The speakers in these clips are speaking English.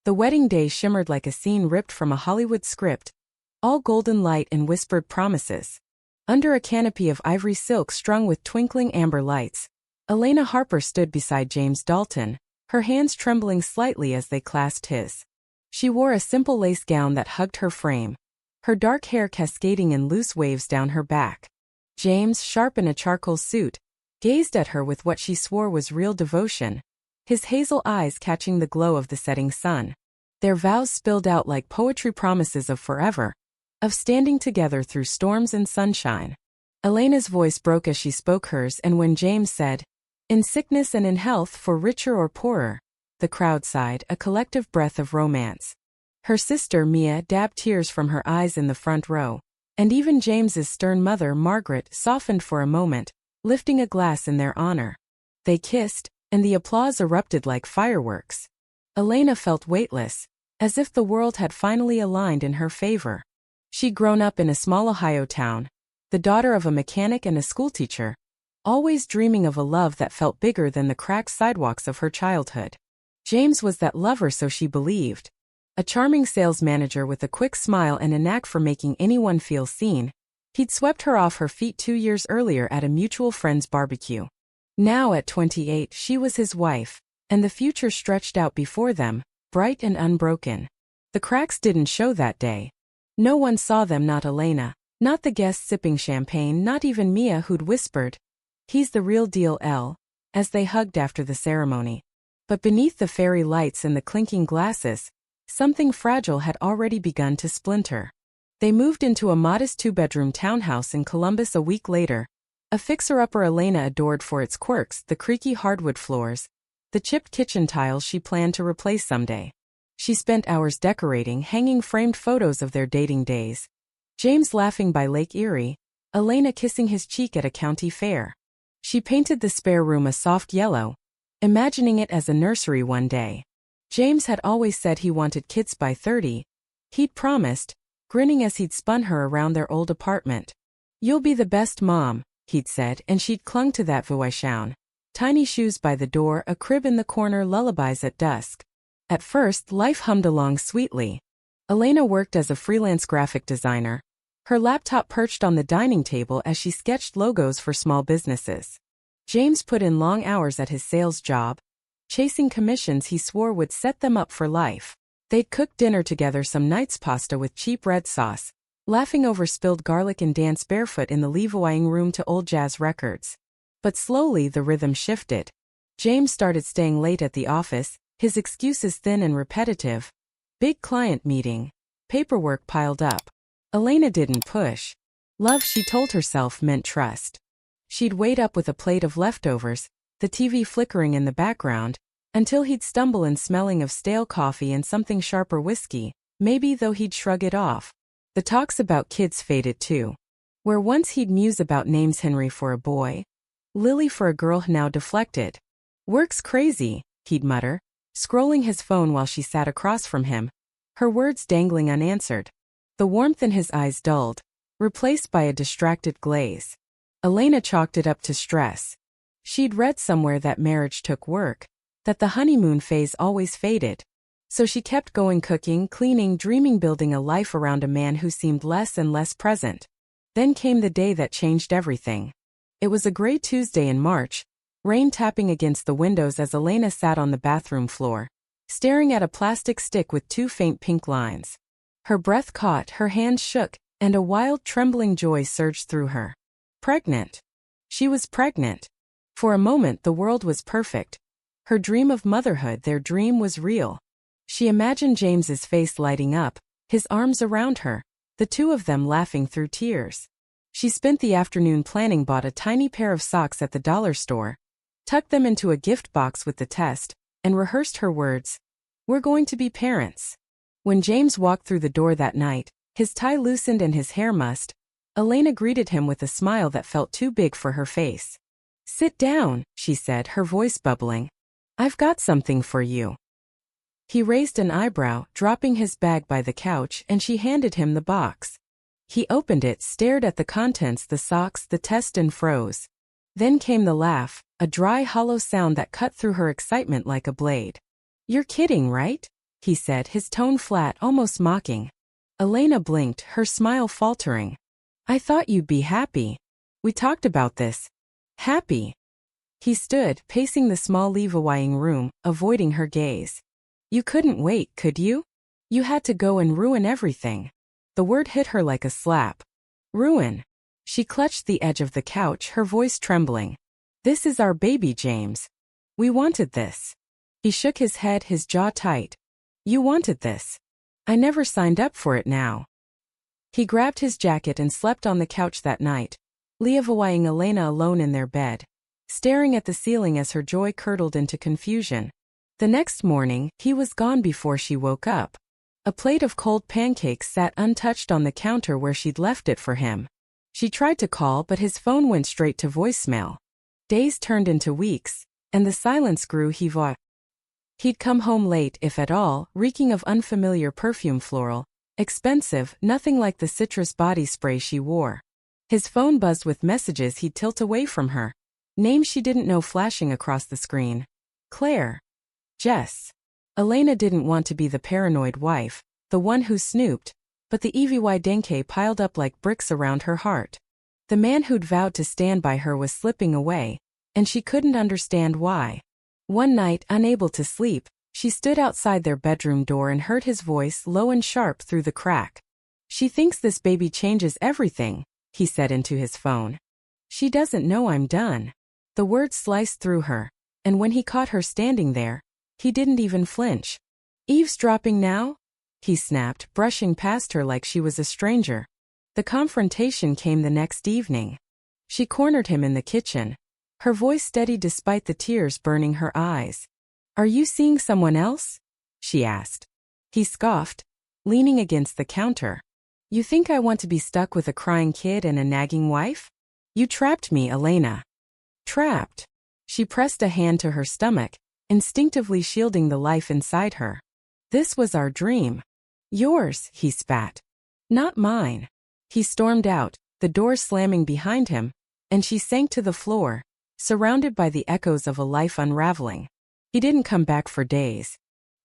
The wedding day shimmered like a scene ripped from a Hollywood script, all golden light and whispered promises. Under a canopy of ivory silk strung with twinkling amber lights, Elena Harper stood beside James Dalton, her hands trembling slightly as they clasped his. She wore a simple lace gown that hugged her frame, her dark hair cascading in loose waves down her back. James, sharp in a charcoal suit, gazed at her with what she swore was real devotion, his hazel eyes catching the glow of the setting sun. Their vows spilled out like poetry, promises of forever, of standing together through storms and sunshine. Elena's voice broke as she spoke hers, and when James said, "In sickness and in health, for richer or poorer," the crowd sighed, a collective breath of romance. Her sister Mia dabbed tears from her eyes in the front row, and even James's stern mother Margaret softened for a moment, lifting a glass in their honor. They kissed, and the applause erupted like fireworks. Elena felt weightless, as if the world had finally aligned in her favor. She'd grown up in a small Ohio town, the daughter of a mechanic and a schoolteacher, always dreaming of a love that felt bigger than the cracked sidewalks of her childhood. James was that lover, so she believed. A charming sales manager with a quick smile and a knack for making anyone feel seen. He'd swept her off her feet 2 years earlier at a mutual friend's barbecue. Now at 28 she was his wife, and the future stretched out before them, bright and unbroken. The cracks didn't show that day. No one saw them, not Elena, not the guests sipping champagne, not even Mia, who'd whispered, "He's the real deal, Elle," as they hugged after the ceremony. But beneath the fairy lights and the clinking glasses, something fragile had already begun to splinter. They moved into a modest 2-bedroom townhouse in Columbus a week later, a fixer-upper Elena adored for its quirks, the creaky hardwood floors, the chipped kitchen tiles she planned to replace someday. She spent hours decorating, hanging framed photos of their dating days. James laughing by Lake Erie, Elena kissing his cheek at a county fair. She painted the spare room a soft yellow, imagining it as a nursery one day. James had always said he wanted kids by 30. He'd promised, grinning as he'd spun her around their old apartment. "You'll be the best mom," he'd said, and she'd clung to that voyage. Tiny shoes by the door, a crib in the corner, lullabies at dusk. At first, life hummed along sweetly. Elena worked as a freelance graphic designer, her laptop perched on the dining table as she sketched logos for small businesses. James put in long hours at his sales job, chasing commissions he swore would set them up for life. They'd cook dinner together some nights, pasta with cheap red sauce, laughing over spilled garlic, and dance barefoot in the Levoying room to old jazz records. But slowly the rhythm shifted. James started staying late at the office, his excuses thin and repetitive. Big client meeting. Paperwork piled up. Elena didn't push. Love, she told herself, meant trust. She'd wait up with a plate of leftovers, the TV flickering in the background, until he'd stumble in smelling of stale coffee and something sharper whiskey, maybe, though he'd shrug it off. The talks about kids faded too. Where once he'd muse about names, Henry for a boy, Lily for a girl, now deflected. "Work's crazy," he'd mutter, scrolling his phone while she sat across from him, her words dangling unanswered. The warmth in his eyes dulled, replaced by a distracted glaze. Elena chalked it up to stress. She'd read somewhere that marriage took work, that the honeymoon phase always faded. So she kept going, cooking, cleaning, dreaming, building a life around a man who seemed less and less present. Then came the day that changed everything. It was a gray Tuesday in March, rain tapping against the windows as Elena sat on the bathroom floor, staring at a plastic stick with 2 faint pink lines. Her breath caught, her hands shook, and a wild, trembling joy surged through her. Pregnant. She was pregnant. For a moment the world was perfect. Her dream of motherhood, their dream, was real. She imagined James's face lighting up, his arms around her, the two of them laughing through tears. She spent the afternoon planning, bought a tiny pair of socks at the dollar store, tucked them into a gift box with the test, and rehearsed her words. "We're going to be parents." When James walked through the door that night, his tie loosened and his hair mussed, Elena greeted him with a smile that felt too big for her face. "Sit down," she said, her voice bubbling. "I've got something for you." He raised an eyebrow, dropping his bag by the couch, and she handed him the box. He opened it, stared at the contents, the socks, the test, and froze. Then came the laugh, a dry, hollow sound that cut through her excitement like a blade. "You're kidding, right?" he said, his tone flat, almost mocking. Elena blinked, her smile faltering. I thought you'd be happy. We talked about this. Happy? He stood, pacing the small Levi-ing room, avoiding her gaze. You couldn't wait, could you? You had to go and ruin everything. The word hit her like a slap. Ruin. She clutched the edge of the couch, her voice trembling. This is our baby, James. We wanted this. He shook his head, his jaw tight. You wanted this. I never signed up for it now. He grabbed his jacket and slept on the couch that night, leaving Elena alone in their bed, staring at the ceiling as her joy curdled into confusion. The next morning, he was gone before she woke up. A plate of cold pancakes sat untouched on the counter where she'd left it for him. She tried to call, but his phone went straight to voicemail. Days turned into weeks, and the silence grew. He'd come home late, if at all, reeking of unfamiliar perfume, floral, expensive, nothing like the citrus body spray she wore. His phone buzzed with messages he'd tilt away from her. Names she didn't know flashing across the screen. Claire. Jess. Elena didn't want to be the paranoid wife, the one who snooped, but the evidence piled up like bricks around her heart. The man who'd vowed to stand by her was slipping away, and she couldn't understand why. One night, unable to sleep, she stood outside their bedroom door and heard his voice low and sharp through the crack. She thinks this baby changes everything, he said into his phone. She doesn't know I'm done. The words sliced through her, and when he caught her standing there, he didn't even flinch. Eavesdropping now? He snapped, brushing past her like she was a stranger. The confrontation came the next evening. She cornered him in the kitchen, her voice steady despite the tears burning her eyes. Are you seeing someone else? She asked. He scoffed, leaning against the counter. You think I want to be stuck with a crying kid and a nagging wife? You trapped me, Elena. Trapped. She pressed a hand to her stomach, instinctively shielding the life inside her. This was our dream. Yours, he spat. Not mine. He stormed out, the door slamming behind him, and she sank to the floor, surrounded by the echoes of a life unraveling. He didn't come back for days.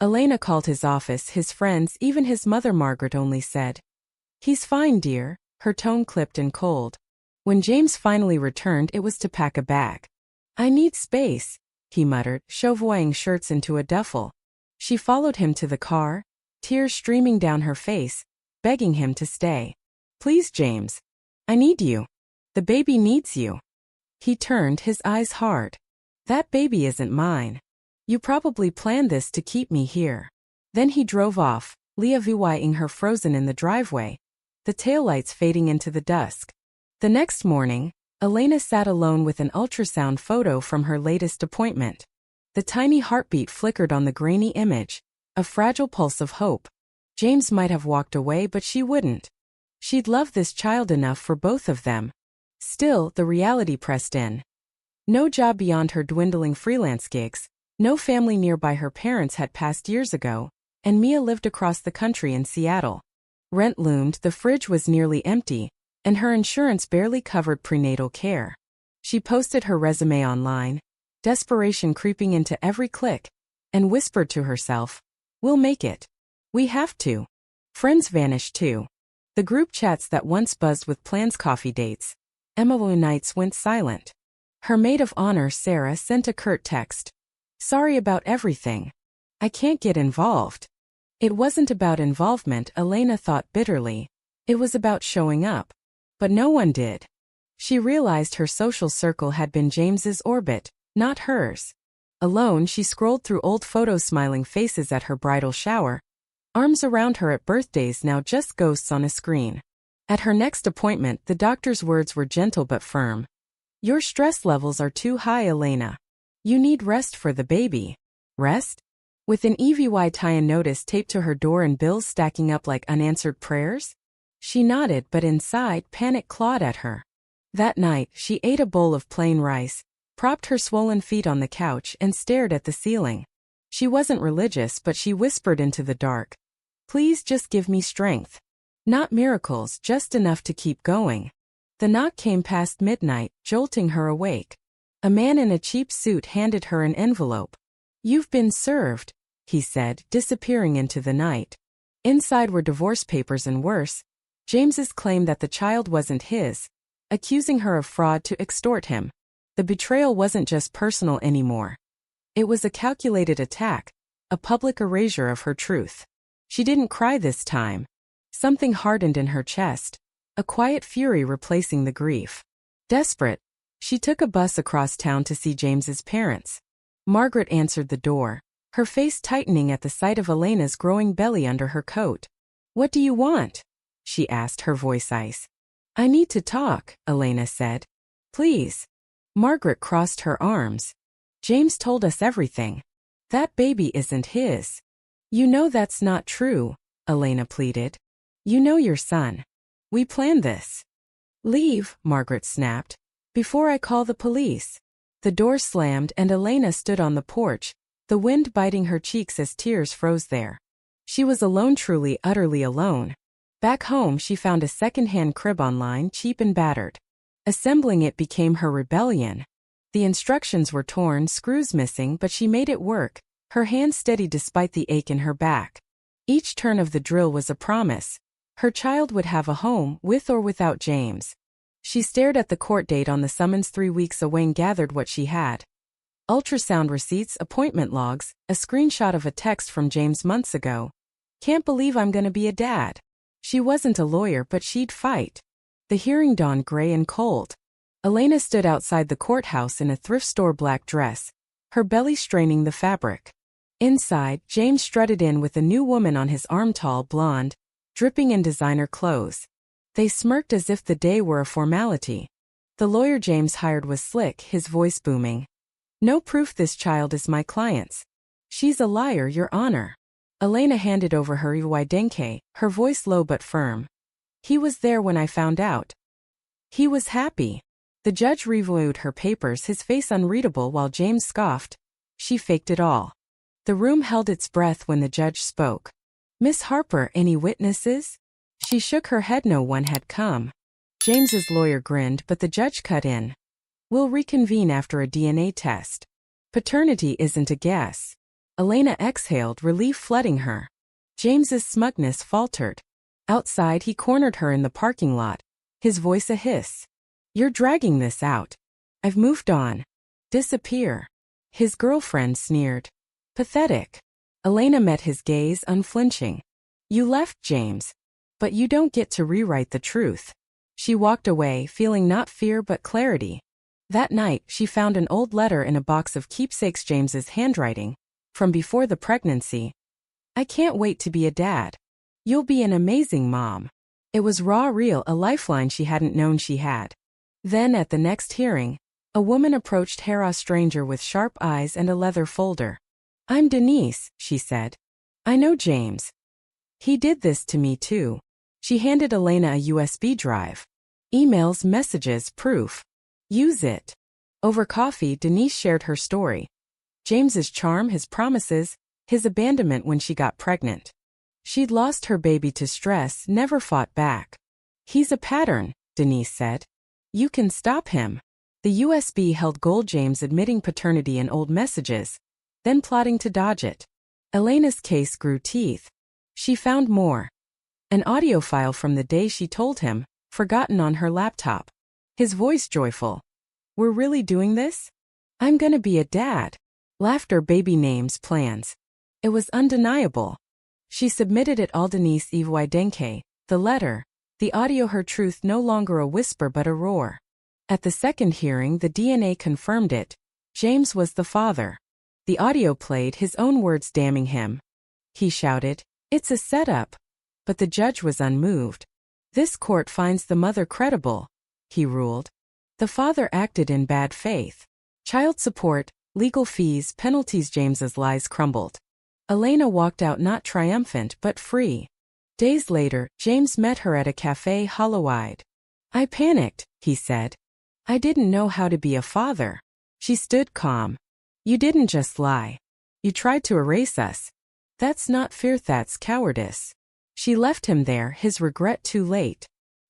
Elena called his office, his friends, even his mother. Margaret only said, "He's fine, dear," her tone clipped and cold. When James finally returned, it was to pack a bag. I need space, he muttered, shoving shirts into a duffel. She followed him to the car, tears streaming down her face, begging him to stay. Please, James. I need you. The baby needs you. He turned, his eyes hard. That baby isn't mine. You probably planned this to keep me here. Then he drove off, leaving her frozen in the driveway, the taillights fading into the dusk. The next morning, Elena sat alone with an ultrasound photo from her latest appointment. The tiny heartbeat flickered on the grainy image, a fragile pulse of hope. James might have walked away, but she wouldn't. She'd love this child enough for both of them. Still, the reality pressed in. No job beyond her dwindling freelance gigs, no family nearby. Her parents had passed years ago, and Mia lived across the country in Seattle. Rent loomed, the fridge was nearly empty, and her insurance barely covered prenatal care. She posted her resume online, desperation creeping into every click, and whispered to herself, "We'll make it. We have to." Friends vanished too. The group chats that once buzzed with plans, coffee dates, Emma nights went silent. Her maid of honor, Sarah, sent a curt text. "Sorry about everything. I can't get involved." It wasn't about involvement, Elena thought bitterly. It was about showing up. But no one did. She realized her social circle had been James's orbit, not hers. Alone, she scrolled through old photos, smiling faces at her bridal shower, arms around her at birthdays, now just ghosts on a screen. At her next appointment, the doctor's words were gentle but firm. "Your stress levels are too high, Elena. You need rest for the baby." Rest? With an EVY notice taped to her door and bills stacking up like unanswered prayers? She nodded, but inside, panic clawed at her. That night, she ate a bowl of plain rice, propped her swollen feet on the couch, and stared at the ceiling. She wasn't religious, but she whispered into the dark, "Please just give me strength. Not miracles, just enough to keep going." The knock came past midnight, jolting her awake. A man in a cheap suit handed her an envelope. "You've been served," he said, disappearing into the night. Inside were divorce papers and worse, James's claim that the child wasn't his, accusing her of fraud to extort him. The betrayal wasn't just personal anymore. It was a calculated attack, a public erasure of her truth. She didn't cry this time. Something hardened in her chest, a quiet fury replacing the grief. Desperate, she took a bus across town to see James's parents. Margaret answered the door, her face tightening at the sight of Elena's growing belly under her coat. "What do you want?" she asked, her voice ice. "I need to talk," Elena said. "Please." Margaret crossed her arms. "James told us everything. That baby isn't his." "You know that's not true," Elena pleaded. "You know your son. We planned this." "Leave," Margaret snapped, "before I call the police." The door slammed and Elena stood on the porch, the wind biting her cheeks as tears froze there. She was alone, truly, utterly alone. Back home she found a second-hand crib online, cheap and battered. Assembling it became her rebellion. The instructions were torn, screws missing, but she made it work, her hand steady despite the ache in her back. Each turn of the drill was a promise. Her child would have a home, with or without James. She stared at the court date on the summons 3 weeks away and gathered what she had. Ultrasound receipts, appointment logs, a screenshot of a text from James months ago. "Can't believe I'm gonna be a dad." She wasn't a lawyer, but she'd fight. The hearing dawned gray and cold. Elena stood outside the courthouse in a thrift store black dress, her belly straining the fabric. Inside, James strutted in with a new woman on his arm, tall, blonde, dripping in designer clothes. They smirked as if the day were a formality. The lawyer James hired was slick, his voice booming. "No proof this child is my client's." "She's a liar, Your Honor." Elena handed over her evidence, her voice low but firm. "He was there when I found out." He was happy. The judge reviewed her papers, his face unreadable, while James scoffed. She faked it all. The room held its breath when the judge spoke. "Miss Harper, any witnesses?" She shook her head. No one had come. James's lawyer grinned, but the judge cut in. "We'll reconvene after a DNA test. Paternity isn't a guess." Elena exhaled, relief flooding her. James's smugness faltered. Outside, he cornered her in the parking lot, his voice a hiss. "You're dragging this out. I've moved on." "Disappear." His girlfriend sneered. "Pathetic." Elena met his gaze, unflinching. "You left, James. But you don't get to rewrite the truth." She walked away, feeling not fear but clarity. That night, she found an old letter in a box of keepsakes, James's handwriting, from before the pregnancy. "I can't wait to be a dad. You'll be an amazing mom." It was raw, real, a lifeline she hadn't known she had. Then, at the next hearing, a woman approached her, a stranger with sharp eyes and a leather folder. "I'm Denise," she said. "I know James. He did this to me too." She handed Elena a USB drive. "Emails, messages, proof. Use it." Over coffee, Denise shared her story. James's charm, his promises, his abandonment when she got pregnant. She'd lost her baby to stress, never fought back. "He's a pattern," Denise said. "You can stop him." The USB held gold, James admitting paternity in old messages, then plotting to dodge it. Elena's case grew teeth. She found more. An audio file from the day she told him, forgotten on her laptop. His voice joyful. "We're really doing this? I'm gonna be a dad." Laughter, baby names, plans. It was undeniable. She submitted it all. Denise evidence, the letter, the audio, her truth no longer a whisper but a roar. At the second hearing, the DNA confirmed it. James was the father. The audio played, his own words damning him. He shouted, "It's a setup." But the judge was unmoved. "This court finds the mother credible," he ruled. "The father acted in bad faith." Child support, legal fees, penalties. James's lies crumbled. Elena walked out not triumphant but free. Days later, James met her at a cafe, hollow-eyed. "I panicked," he said. "I didn't know how to be a father." She stood calm. "You didn't just lie. You tried to erase us. That's not fear, that's cowardice." She left him there, his regret too late.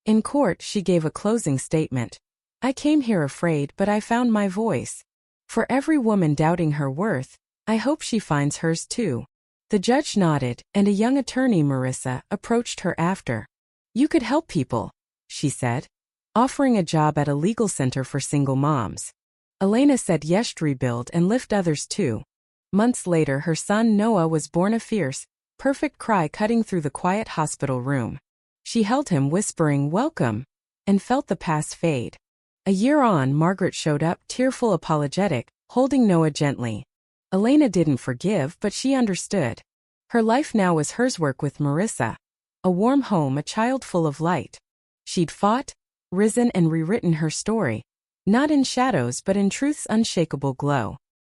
In court, she gave a closing statement. "I came here afraid, but I found my voice. For every woman doubting her worth, I hope she finds hers too." The judge nodded, and a young attorney, Marissa, approached her after. You could help people, she said, offering a job at a legal center for single moms. Elena said yes, rebuild and lift others too. Months later, her son Noah was born, a fierce, perfect cry cutting through the quiet hospital room. She held him, whispering, "Welcome," and felt the past fade. A year on, Margaret showed up, tearful, apologetic, holding Noah gently. Elena didn't forgive, but she understood. Her life now was hers, work with Marissa. A warm home, a child full of light. She'd fought, risen, and rewritten her story. Not in shadows but in truth's unshakable glow.